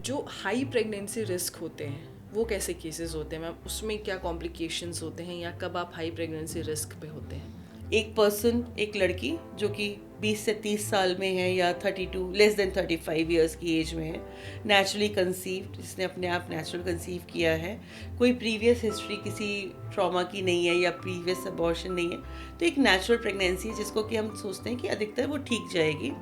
जो high pregnancy risk होते हैं वो कैसे केसेस होते हैं मैम, उसमें क्या कॉम्प्लिकेशंस होते हैं या कब आप हाई प्रेगनेंसी रिस्क पे होते हैं? एक पर्सन, एक लड़की जो कि 20 से 30 साल में है या 32 लेस देन 35 ईयर्स की एज में है, नेचुरली कंसीव्ड, जिसने अपने आप नेचुरल कंसीव किया है, कोई प्रीवियस हिस्ट्री किसी ट्रॉमा की नहीं है या प्रीवियस अबॉर्शन नहीं है, तो एक नेचुरल प्रेगनेंसी है जिसको कि हम सोचते हैं कि अधिकतर वो ठीक जाएगी।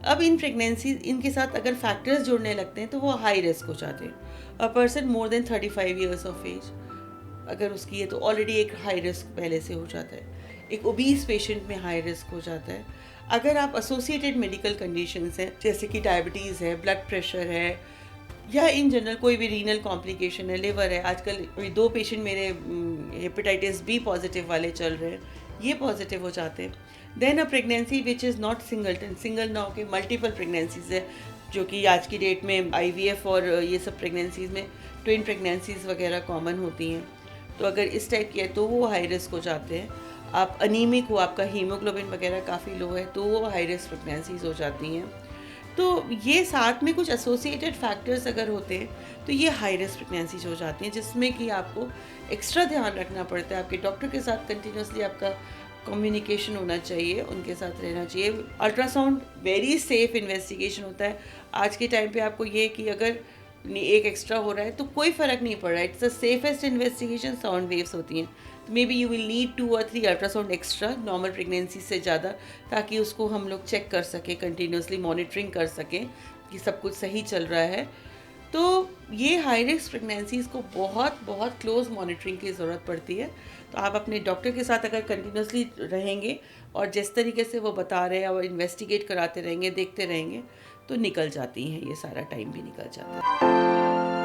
अब इन प्रेगनेंसी इनके साथ अगर फैक्टर्स जुड़ने लगते हैं तो वो हाई रिस्क हो जाते हैं। A person more than 35 years of age अगर उसकी है तो ऑलरेडी एक हाई रिस्क पहले से हो जाता है। एक ओबीस पेशेंट में हाई रिस्क हो जाता है। अगर आप एसोसिएटेड मेडिकल कंडीशंस हैं जैसे कि डायबिटीज़ है, ब्लड प्रेशर है, या इन जनरल कोई भी रीनल कॉम्प्लिकेशन है, लिवर है, आजकल दो पेशेंट मेरे हेपेटाइटिस बी पॉजिटिव वाले चल रहे हैं, ये पॉजिटिव हो जाते हैं। Then a pregnancy which is not singleton, single ना होकर मल्टीपल प्रेगनेंसीज है, जो कि आज की डेट में आईवीएफ और ये सब प्रेगनेंसीज में ट्विन प्रेगनेंसीज वगैरह कॉमन होती हैं। तो अगर इस टाइप की है तो वो हाई रिस्क हो जाते हैं। आप अनीमिक हो, आपका हीमोग्लोबिन वगैरह काफ़ी लो है, तो वो हाई रिस्क प्रेगनेंसीज हो जाती हैं। तो ये साथ में कुछ एसोसिएटेड फैक्टर्स अगर होते हैं तो ये हाई रिस्क प्रेगनेंसीज हो जाती हैं, जिसमें कि आपको एक्स्ट्रा ध्यान रखना पड़ता है। आपके डॉक्टर के साथ कंटिन्यूसली आपका कम्युनिकेशन होना चाहिए, उनके साथ रहना चाहिए। अल्ट्रासाउंड वेरी सेफ इन्वेस्टिगेशन होता है। आज के टाइम पे आपको ये कि अगर एक एक्स्ट्रा हो रहा है तो कोई फ़र्क नहीं पड़ रहा है, it's the safest investigation sound waves होती हैं। तो may be you will need 2 और 3 अल्ट्रासाउंड एक्स्ट्रा नॉर्मल प्रेगनेंसी से ज़्यादा, ताकि उसको हम लोग चेक कर सकें, कंटिन्यूसली मॉनिटरिंग कर सकें कि सब कुछ सही चल रहा है। तो ये हाई रिस्क प्रेगनेंसीज़ को बहुत बहुत क्लोज मॉनिटरिंग की ज़रूरत पड़ती है। तो आप अपने डॉक्टर के साथ अगर कंटिन्यूसली रहेंगे और जिस तरीके से वो बता रहे हैं और इन्वेस्टिगेट कराते रहेंगे, देखते रहेंगे, तो निकल जाती हैं, ये सारा टाइम भी निकल जाता है।